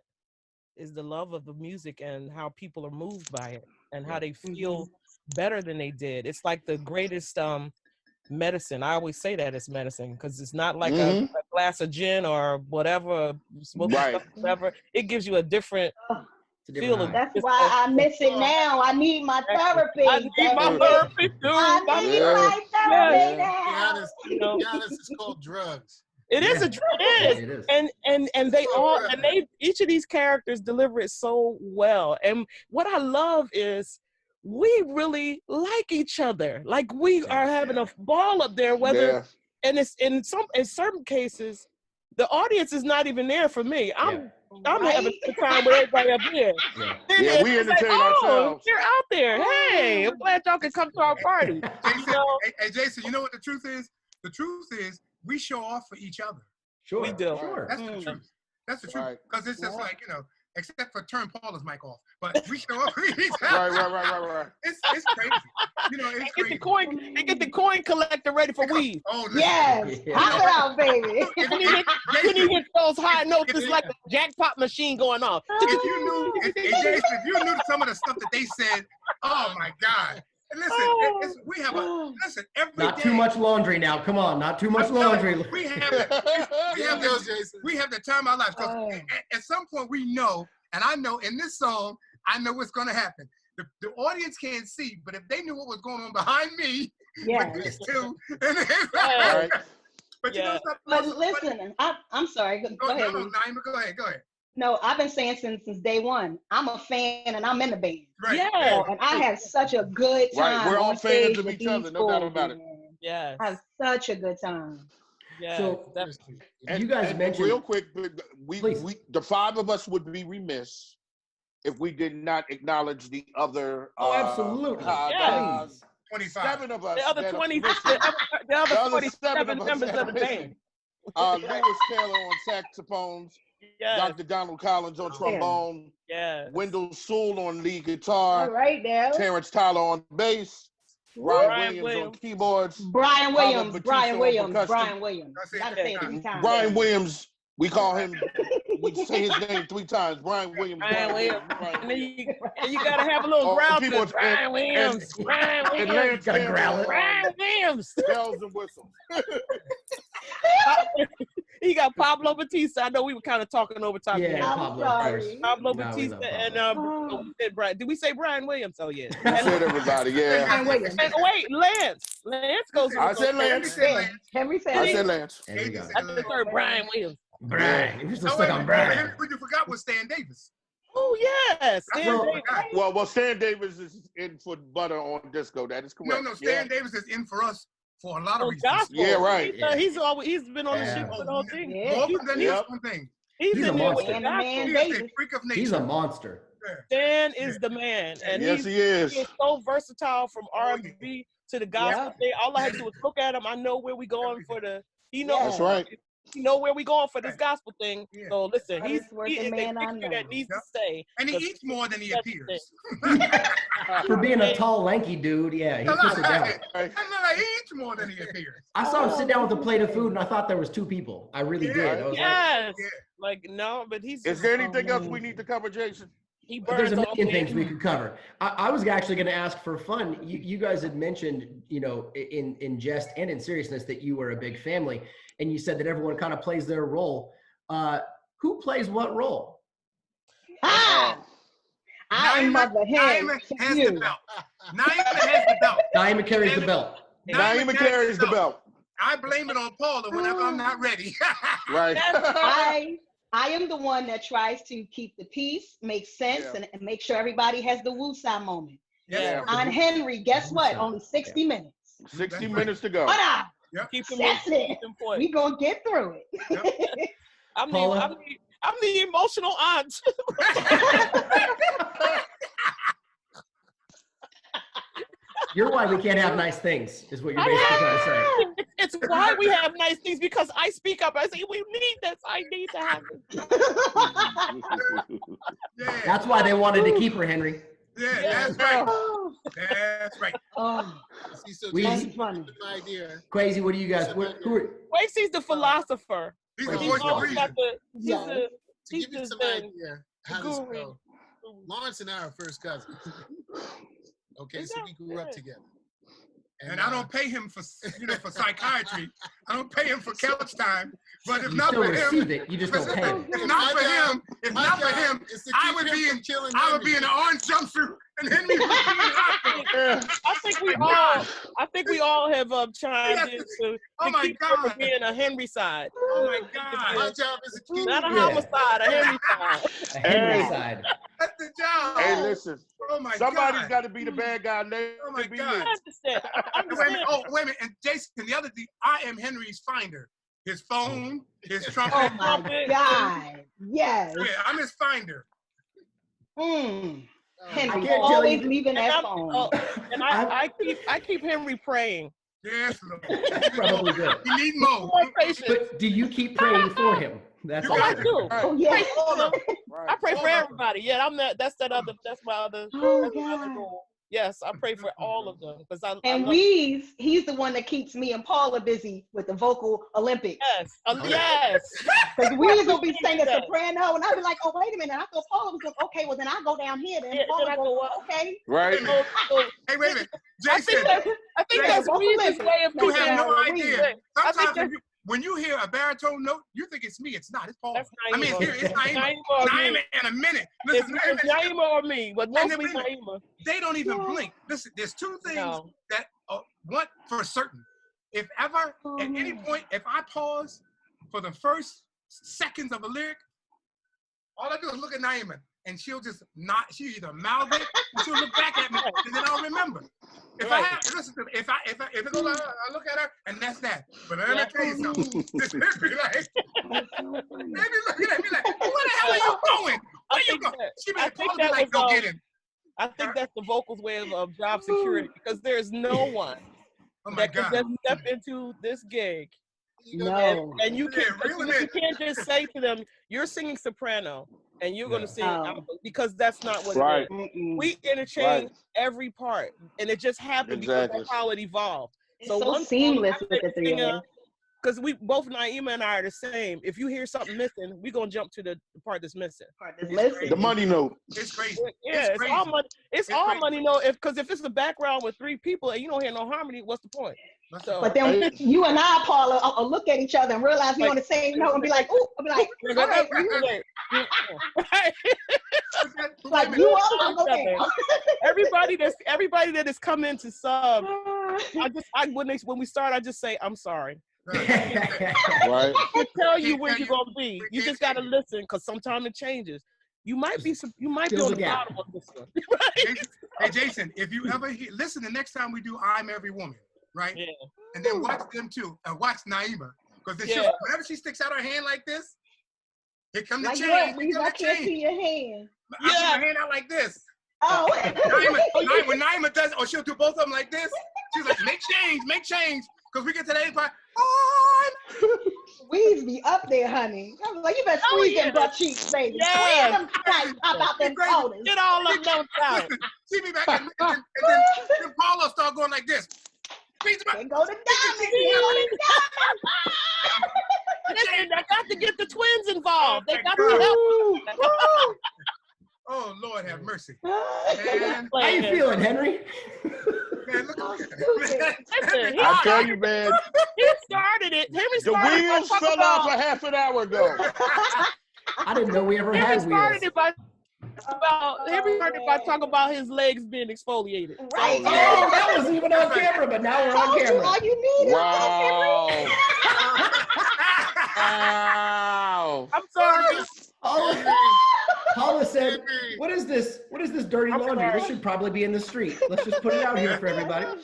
love of the music and how people are moved by it and how they feel better than they did. It's like the greatest medicine. I always say that it's medicine because it's not like a glass of gin or whatever, whatever. It gives you a different feeling. That's why I miss it now. I need my therapy. I need my therapy too. I need my therapy now. To be honest, it's called drugs. It is a drug. It is. And they all, and each of these characters deliver it so well. And what I love is we really like each other. Like we are having a ball up there, and it's in certain cases, the audience is not even there for me. I'm having a good time with everybody up here. Yeah, we entertain ourselves. You're out there. Hey, I'm glad y'all can come to our party. Hey, Jason, you know what the truth is? The truth is we show off for each other. Sure. We do. Sure. That's the truth. That's the truth. Because it's just like, except for turn Paula's mic off, but we show up for each other. Right. It's crazy. It's crazy. They get the coin collector ready for weed. Oh, yes. Pop it out, baby. When you hit those high notes, it's like a jackpot machine going off. If you knew some of the stuff that they said, oh my God. And listen, we have every not day. Too much laundry now. Come on, not too much laundry. We have the time of our lives. Because at some point we know, and I know in this song, I know what's going to happen. The audience can't see, but if they knew what was going on behind me with these two, right. But you know something? But listen, I'm sorry. Go ahead. Naeemah, go ahead. No, I've been saying since day one, I'm a fan and I'm in the band. Right. Yeah. And I had such a good time. Right, we're all fans of each other, no doubt about it. Yeah. I had such a good time. Yeah. So and, you guys mentioned real quick, we the five of us would be remiss if we did not acknowledge the other. Absolutely. Please. 25. 7 of us. The other 20, the other 47 members of the band. Lewis Taylor on saxophones. Yes. Dr. Donald Collins on trombone. Yes. Wendell Sewell on lead guitar. All right, now. Terrence Tyler on bass. Brian Williams on keyboards. Brian Williams. Percussion. Gotta say it 3 times. Brian Williams, we call him, we say his name 3 times. Brian Williams. Brian Williams. And then you gotta have a little growl to it. Brian Williams. Brian Williams. Gotta growl it. Brian Williams. Bells and whistles. He got Pablo Batista. I know we were kind of talking over top. Yeah, Pablo Batista and we said Brian. Did we say Brian Williams? Oh yeah. We said everybody. Yeah. Brian Williams. And wait, Lance. Lance goes. I said Lance. Henry said. I said Lance. There you go. I just heard Brian Williams. Brian. You're still stuck on Brian. What you forgot was Stan Davis. Oh yes. Well, Stan Davis is in for Butter on Disco. That is correct. No, Stan Davis is in for us for a lot of reasons. Gospel. Yeah, right. He's been on the ship for the whole thing. More than this one thing. He's a monster. He is a freak of nature. He's a monster. Stan is the man, and yes, he is. He is so versatile from R&B to the gospel thing. All I have to do is look at him. I know where we going for the. He knows. That's right. You know where we going for this gospel thing. Yeah. So listen, he is a man figure that needs to stay. And he eats more than he appears. For being a tall, lanky dude, yeah, he sits down. He eats more than he appears. I saw him sit down with a plate of food, and I thought there was 2 people. I really did. I was like, no, but he's. Is there anything else we need to cover, Jason? There's a million things we could cover. I was actually going to ask for fun. You guys had mentioned, in jest and in seriousness, that you were a big family, and you said that everyone kind of plays their role. Who plays what role? I am Mother Hen. Naeemah has the belt. Naeemah has the belt. Naeemah carries the belt. Naeemah carries the belt. I blame it on Paula whenever I'm not ready. Right. I am the one that tries to keep the peace, make sense, and make sure everybody has the woosah moment. Yeah. On Henry, guess what? Only 60 minutes. 60 minutes to go. Keep him That's it. We gonna get through it. Yep. I'm the emotional aunt. You're why we can't have nice things, is what you're basically trying to say. It's why we have nice things, because I speak up. I say, we need this. I need to have this. That's why they wanted to keep her, Henry. Yeah, that's right. That's right. That's funny. Kwasi, what do you guys? Who are? Kwasi's the philosopher. He's the voice of reason. To give you some idea how this goes, Lawrence and I are first cousins. Okay, so we grew up together. And I don't pay him for psychiatry. I don't pay him for couch time. But if You not still for him, receive it. You just don't pay him. if not for him, I would be in an orange jumpsuit, and Henry would be in hospital. I think we all have chimed in to keep her being a Henry side. Oh my God! My job is to keep Not a homicide, a Henry side. A Henry side. That's the job. Hey, listen. Oh my Somebody's God. got to be the bad guy. Oh my God. I understand. Wait a minute. And Jason, the other thing, I am Henry's finder. His phone, his trumpet. Oh my God. Yes. Yeah, I'm his finder. Henry always leaving that phone. And I keep Henry praying. Yes, Lord. Probably good. You need more. But do you keep praying for him? That's all. I do. Oh yeah. I pray for everybody. Yeah, I'm that. That's my other. That's my other goal. Yes, I pray for all of them because he's the one that keeps me and Paula busy with the vocal Olympics. Yes, yes. Because Weez will be singing soprano, and I'll be like, oh wait a minute. I thought Paula was like, okay, well then I'll go down here. Then Paula goes, okay. Right. Hey, wait a minute, Jason. I think that's Weez's way of You have no keeping idea. Sometimes when you hear a baritone note, you think it's me. It's not. It's Paul. I mean, it's Naeemah. Naeemah in a minute. Listen, it's Naeemah or me, but mostly Naeemah. They don't even blink. Listen, there's 2 things that one for certain. If ever, at any point, if I pause for the first seconds of a lyric, all I do is look at Naeemah, and she'll just not. She'll either mouth it, or she'll look back at me, and then I'll remember. If I have, listen to me, if I go, I look at her and that's that. But let me tell you something. This be like, they be looking at me like, where the hell are you going? Where you going? She be like, go get him. I think that's the vocals way of job security, because there's no one that can just step into this gig. No. And you can't just say to them, you're singing soprano and you're going to sing alto, because that's not what it is. We interchange every part, and it just happened because that's how it evolved. It's so seamless with the three of us. Because we both, Naeemah and I, are the same. If you hear something missing, we're gonna jump to the part that's missing. The money note. It's crazy. Yeah, it's all money. It's all money note. Because if it's a background with 3 people and you don't hear no harmony, what's the point? So, but then you and I, Paula, will look at each other and realize we're on the same note and be like, ooh, I'll be like, all right. Like you are okay. Everybody that has come in to sub, when we start, I just say, I'm sorry. Right. I tell you where you're gonna be. You just gotta listen, because sometimes it changes. You might be on the bottom of this one. Right? Hey Jason, if you ever listen, the next time we do I'm Every Woman, right? Yeah. And then watch them too, and watch Naeemah, because whenever she sticks out her hand like this, here come the change. I can't see your hand. I put my hand out like this. Oh. When Naeemah does, or she'll do both of them like this. She's like, make change. Because we get to that part, Squeeze me up there, honey. I was like, you better squeeze them butt cheeks, baby. Yeah. Squeeze them tight, pop out them shoulders. Get all of them out. See me back, and then Paula start going like this. They go to diamond. Listen, I got to get the twins involved. They got to help. Oh, Lord have mercy. Man. How you feeling, Henry? Man, look at Listen, I tell you, man. He started it. Henry The wheels fell off a half an hour ago. I didn't know we ever had wheels. Henry started by talking about his legs being exfoliated. Right. Oh, that wasn't even on camera, but now we're on camera. All you need Wow. Wow. I'm sorry. Paula said, what is this dirty laundry? This should probably be in the street. Let's just put it out here for everybody. I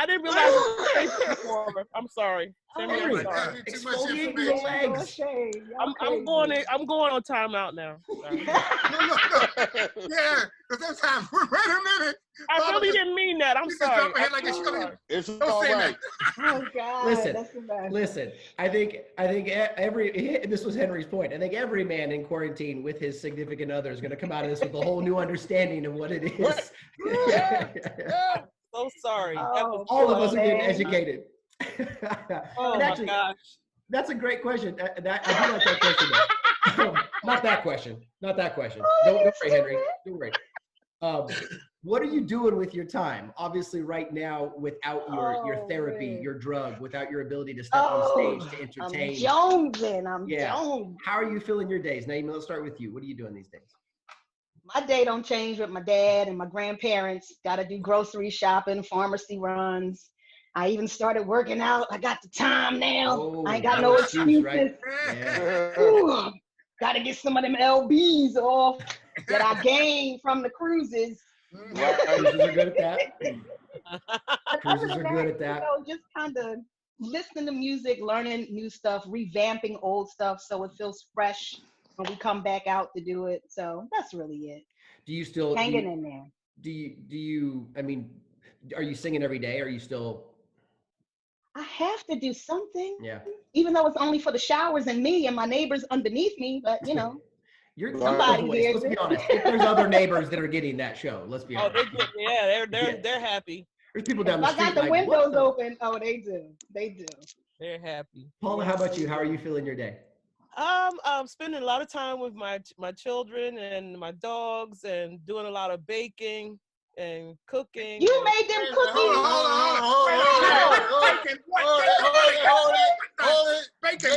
didn't realize we were for her. I'm sorry. Henry, exfoliate your legs. I'm going on timeout now. Yeah, because that's time. Wait a minute. I really didn't mean that. I'm sorry. It's all right. Oh God. Listen. I think this was Henry's point. I think every man in quarantine with his significant other is going to come out of this with a whole new understanding of what it is. So sorry. All of us are getting educated. Oh my gosh. That's a great question. I do like that question. Not that question. Don't worry, Henry. Don't worry. What are you doing with your time? Obviously, right now, without your therapy, your drug, without your ability to step on stage to entertain. I'm jonesing. How are you feeling your days? Naeemah, let's start with you. What are you doing these days? My day don't change with my dad and my grandparents. Got to do grocery shopping, pharmacy runs. I even started working out. I got the time now. I ain't got no excuses. Right? Yeah. Got to get some of them LBs off that I gained from the cruises. Cruises are good at that. Cruises are good at that. You know, just kind of listening to music, learning new stuff, revamping old stuff so it feels fresh when we come back out to do it. So that's really it. Do you still hanging in there? Do you? I mean, are you singing every day? Are you still? I have to do something. Yeah. Even though it's only for the showers and me and my neighbors underneath me, but you know. You're somebody here. Let's be honest. If there's other neighbors that are getting that show, let's be honest. They're happy. There's people down the street. I got the windows open. Oh, they do. They're happy. Paula, how about you? How are you feeling your day? I'm spending a lot of time with my children and my dogs, and doing a lot of baking and cooking. You made them cookies. Hold it. Bacon.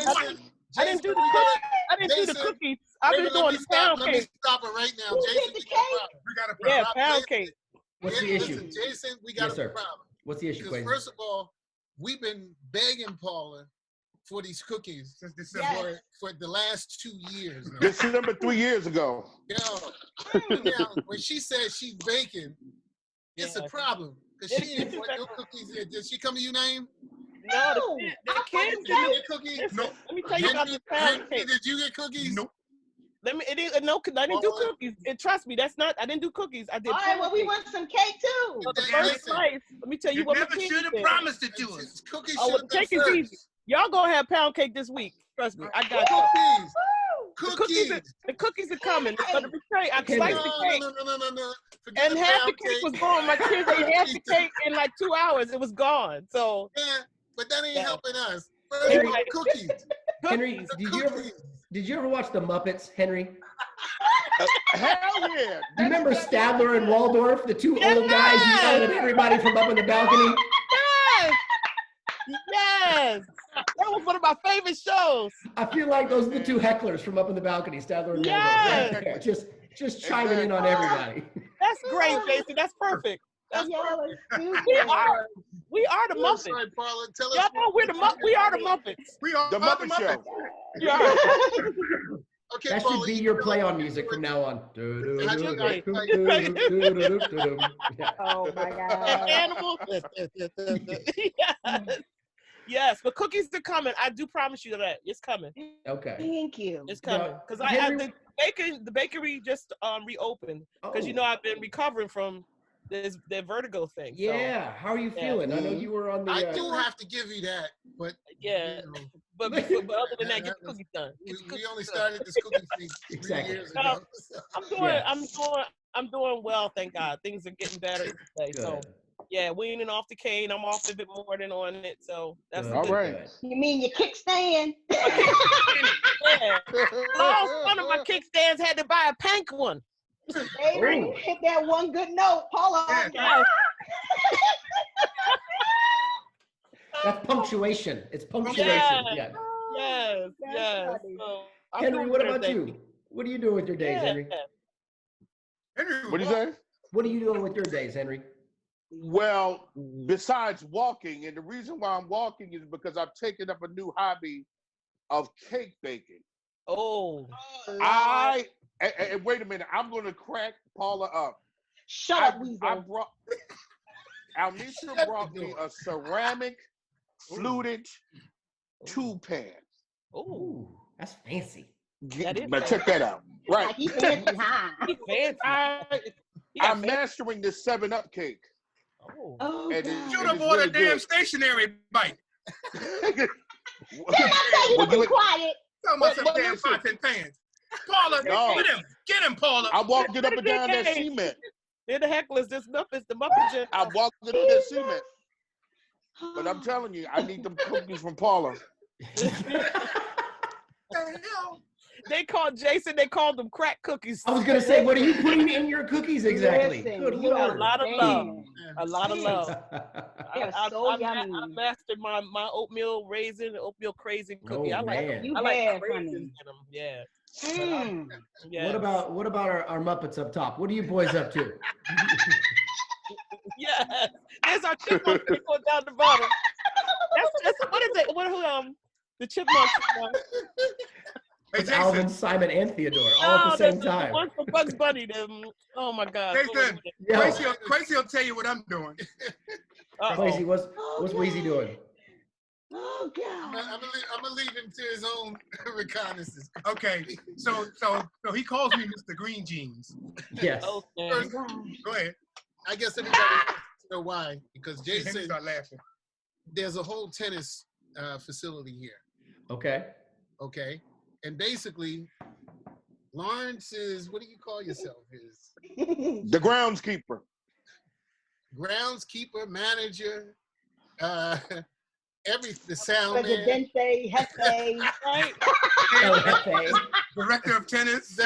I didn't do the cookies. I've been doing the pound cake. Let me stop it right now. Jason, we got a problem. Yeah, pound cake. What's the issue? Jason, we got a problem. What's the issue, Kwasi? First of all, we've been begging Paula for these cookies since December for the last 2 years now. December 3 years ago. Now, when she said she's baking, it's a problem. Because she didn't want no cookies here. Did she come to you, Naeem? No, the kids didn't get cookies. No. Let me tell you about the pound cake. Did you get cookies? Nope. I didn't do cookies. And trust me, I didn't do cookies. I did. All right, well, we want some cake too. So the first slice, let me tell you what never should have promised it to us. Cookies the cake is easy. Y'all gonna have pound cake this week. Trust me, I got cookies. The cookies are coming. But I sliced the cake. No. And half the cake was gone. My kids ate half the cake in like 2 hours. It was gone. So yeah, but that ain't helping us. Henry, Cookies. Henry, did you ever watch the Muppets, Henry? Hell yeah. You remember Stadler and Waldorf, the two old guys yelling at everybody from up in the balcony? Yes. That was one of my favorite shows. I feel like those are the two hecklers from up in the balcony, Stadler and Waldorf. Just chiming in on everybody. That's great, Jason. That's perfect. That's perfect. We are the Muppets. Sorry, Paula, tell us. Y'all know we are the Muppets. We are the Muppet Show. Yeah. Okay, that Paula, should be your play on music from now on. Oh my God. Animal. Yes, but cookies are coming. I do promise you that it's coming. Okay. Thank you. It's coming because the bakery just reopened because I've been recovering from the vertigo thing. Yeah. So. How are you feeling? I know you were on the. I do have to give you that, but but other than that, get the cookies done. We only started this cookie thing 3 years ago. So. I'm doing well, thank God. Things are getting better today. So weaning off the cane. I'm off a bit more than on it. So that's all right. You mean your kickstand? One of my kickstands had to buy a pink one. Hey, hit that one good note, Paula. That's punctuation. It's punctuation. Yes. So, Henry, what about you? What are you doing with your days, Henry? Henry, what do you say? What are you doing with your days, Henry? Well, besides walking, and the reason why I'm walking is because I've taken up a new hobby of cake baking. Oh. And wait a minute, I'm going to crack Paula up. Shut up, Weasel. Alnisha brought me a ceramic fluted tube pan. Oh, that's fancy. But check that out. Right. He's fancy, huh? He's fancy. I'm mastering this 7-Up cake. Oh, you should have bought a damn stationary bike. Didn't I tell you to be quiet? Talking about some damn pots and pans. Paula, get him, Paula. I walked it up and down that cement. They're the hecklers. This Muppets, the Muppets. I walked it up that cement. But I'm telling you, I need them cookies from Paula. They called Jason, they called them crack cookies. I was going to say, what are you putting in your cookies exactly? Listen, Good Lord. A lot of love. A lot of love. So yummy. I mastered my oatmeal raisin, oatmeal crazy cookie. Oh, I like raisins in them. Yeah. Yes. What about our Muppets up top? What are you boys up to? Yes. There's our chipmunk people down the bottom. That's what is it? The chipmunks. It's Alvin, Simon, and Theodore all at the same time. One for Bugs Bunny. Oh my God. Jason, Kwasi will tell you what I'm doing. Kwasi, what's Weezy doing? Oh God. I'm gonna leave him to his own reconnaissance. Okay, so he calls me Mr. Green Jeans. Yes. First, go ahead. I guess everybody wants to know why, because Jason, start laughing. There's a whole tennis facility here. Okay. And basically, Lawrence is, what do you call yourself? Is the groundskeeper. Groundskeeper, manager, the sound Presidente, Jefe, right? Director of tennis,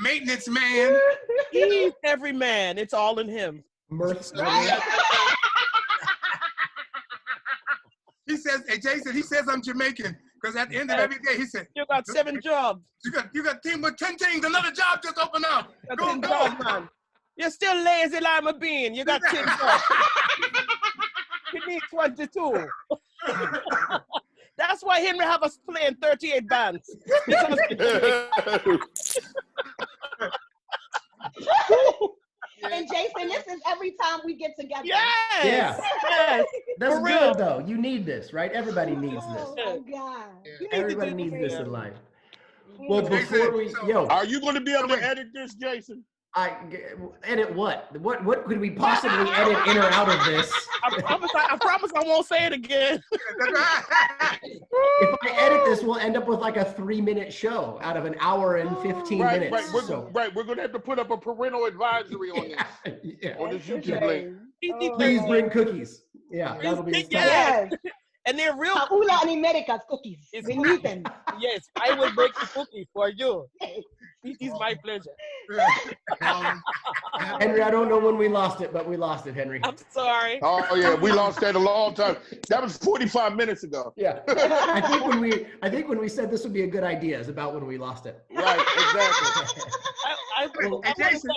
maintenance man. He's every man. It's all in him. He says, hey Jason, he says I'm Jamaican. Because at the end of every day, he said, you got 7 jobs. You got 10 things. Another job just opened up. Go. Jobs, man. You're still lazy like a bean. You got 10 jobs. You need 22. That's why Henry have us playing 38 bands. And Jason, this is Yeah. Yes. That's For real. good though. You need this, right? Everybody needs this. Oh my God. You need Everybody to do needs this in that. life. Well, Jason, before we, so- Are you going to be able wait. to edit this, Jason? I edit what? What could we possibly edit in or out of this? I promise I won't say it again. If I edit this, we'll end up with like a 3-minute show out of an hour and 15 minutes. We're going to have to put up a parental advisory on this. Yeah. On this YouTube link. Please bring cookies. Yeah, that'll be the Yes. And they're real Paula and America's cookies. We need them. Yes, I will bake the cookies for you. It is my pleasure. Henry, I don't know when we lost it, but we lost it, Henry. I'm sorry. Oh yeah, we lost that a long time. That was 45 minutes ago. Yeah, I think when we said this would be a good idea is about when we lost it. Right, exactly. Jason,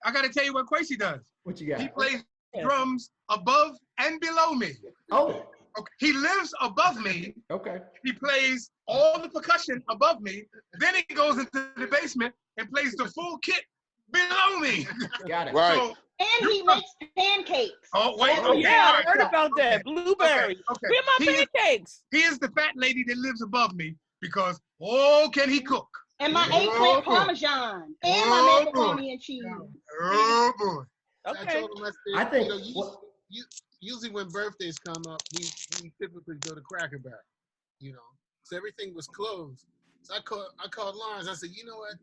I got to tell you what Kwasi does. What you got? He plays drums above and below me. Oh. Okay. He lives above me. Okay. He plays all the percussion above me. Then he goes into the basement and plays the full kit below me. Got it. Right. So, And he makes pancakes. oh, wait. Oh, Okay. yeah, I All heard right. about that. Blueberry. Okay. Where my pancakes? He is the fat lady that lives above me because, oh, can he cook? And my Oh, eggplant boy. parmesan. And Oh, my boy. macaroni and cheese. Oh, boy. I Okay. told him, I said, I think. usually when birthdays come up, we typically go to Cracker Barrel, you know. So everything was closed. So I called Lawrence. I said, you know what?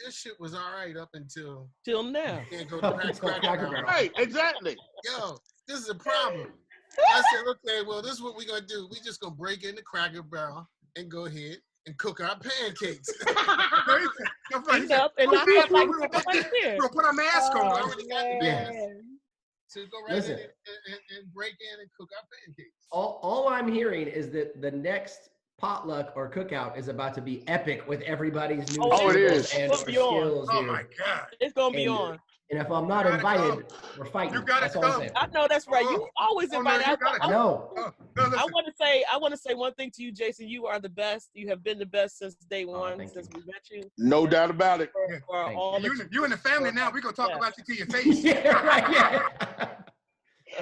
This shit was all right up until Till now. you can't go to Cracker Barrel. Right, exactly. Yo, this is a problem. I said, okay, well, this is what we're gonna do. We just gonna break into Cracker Barrel and go ahead and cook our pancakes. Clean up and not have like somebody there. We'll put our mask on. I already got the Yeah. mask. So go right in and break in and cook our pancakes. All I'm hearing is that the next potluck or cookout is about to be epic with everybody's new Oh, it skills is. and It'll be on. skills Oh here. my God. It's gonna be And- on. And if I'm not You gotta invited, we're fighting. You gotta That's all I'm come. saying. I know that's right. You always Oh, no, invite. you gotta come. No. Oh, no, listen. I want to say one thing to you, Jason. You are the best. You have been the best since day one, thank since you. we met you. No doubt about it. For Thank all You in the family now. We're going to talk Yeah. about you to your face. Yeah, right. Yeah.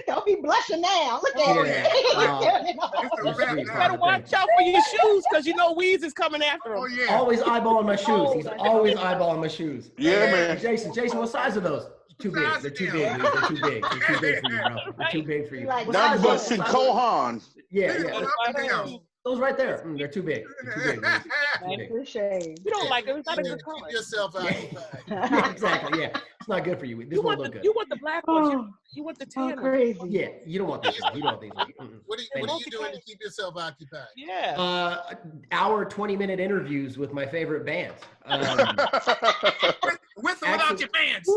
Don't be blushing now. Look at Oh, him. yeah. It's a That's wrap sweet. now. You better watch out for your shoes, because you know Weez is coming after him. Oh, yeah. Always eyeballing my shoes. Oh, He's my always God. eyeballing my shoes. Yeah, man. Jason, what size are those? Too big. Size They're of too them. big. They're too big. They're too big for you, bro. They're too big for you. Like, What Nothing size but are those? some Size are those? Kohan. Yeah, Look yeah. up and down. Those right there. They're too big. They're too big. They're too big. For shame. You don't like it. It's not a Keep good color. yourself out. Yeah, exactly. Yeah, it's not good for you. This You won't want look the good. the black ones. You want the Oh, tan ones. crazy. Yeah, you don't want these. You don't want these. What are you doing to keep yourself occupied? Yeah. Hour 20-minute interviews with my favorite bands. With or without your pants.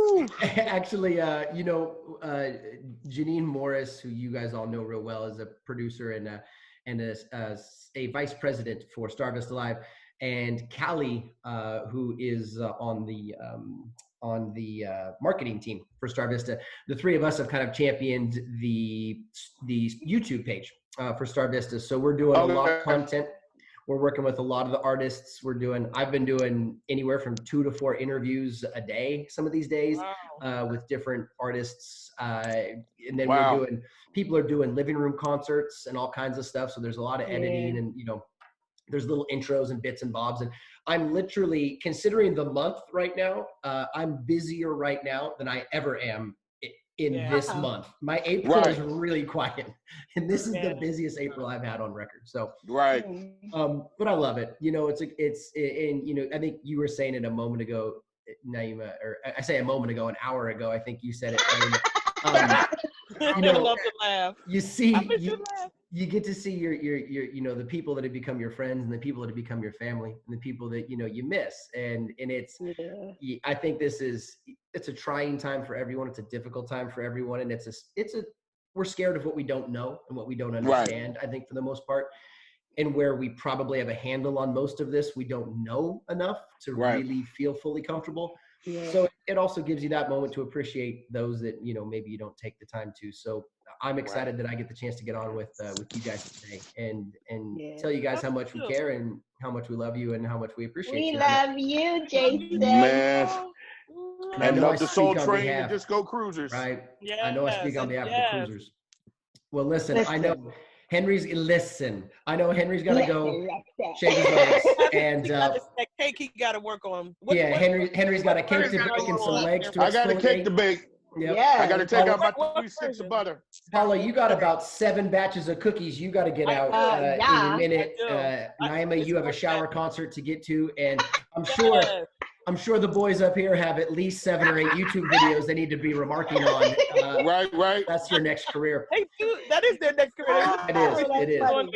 Actually, Janine Morris, who you guys all know real well, is a producer and a vice president for Star Vista Live, and Callie, who is on the marketing team for Star Vista. The three of us have kind of championed the YouTube page for Star Vista. So we're doing a lot of content. We're working with a lot of the artists. I've been doing anywhere from 2 to 4 interviews a day some of these days with different artists. And then people are doing living room concerts and all kinds of stuff. So there's a lot of editing and, there's little intros and bits and bobs. And I'm literally, considering the month right now, I'm busier right now than I ever am in this month. My April is really quiet, and this is the busiest April I've had on record. So right. But I love it. I think you were saying it a moment ago, Naeemah, or I say a moment ago, an hour ago. I think you said it. I love to laugh. You see, you get to see your the people that have become your friends and the people that have become your family and the people that you miss, and it's I think it's a trying time for everyone. It's a difficult time for everyone, and we're scared of what we don't know and what we don't understand. I think for the most part, and where we probably have a handle on most of this, we don't know enough to really feel fully comfortable. Yeah. So it also gives you that moment to appreciate those that maybe you don't take the time to. So I'm excited that I get the chance to get on with you guys today and tell you guys how much we care and how much we love you and how much we appreciate you. We love you, Jason. Man. And love the Soul Train and Disco Cruisers. Right. Yes, I know I speak on behalf of the cruisers. Well, listen, I know Henry's got to go shave his legs, and that cake he got to work on. Henry's got a cake to bake and some legs to I got a cake to bake. Yep. Yeah. I got to take out my 3 sticks of butter. Paula, you got about 7 batches of cookies you got to get out in a minute. Naeemah, you have a shower concert to get to, and I'm sure the boys up here have at least 7 or 8 YouTube videos they need to be remarking on. Right. That's your next career. They do. That is their next career. It is. On,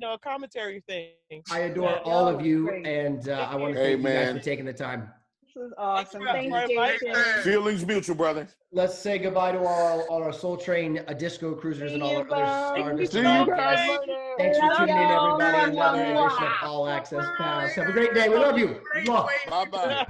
a commentary thing. I adore all of you, and I want to thank you guys for taking the time. This is awesome. Thank you, Jason. Feelings mutual, brother. Let's say goodbye to all our Soul Train, Disco Cruisers, and all our other stars. See you guys later. Thanks for tuning in, everybody. Another edition of All Access Pass. Have a great day. We love you. Bye-bye.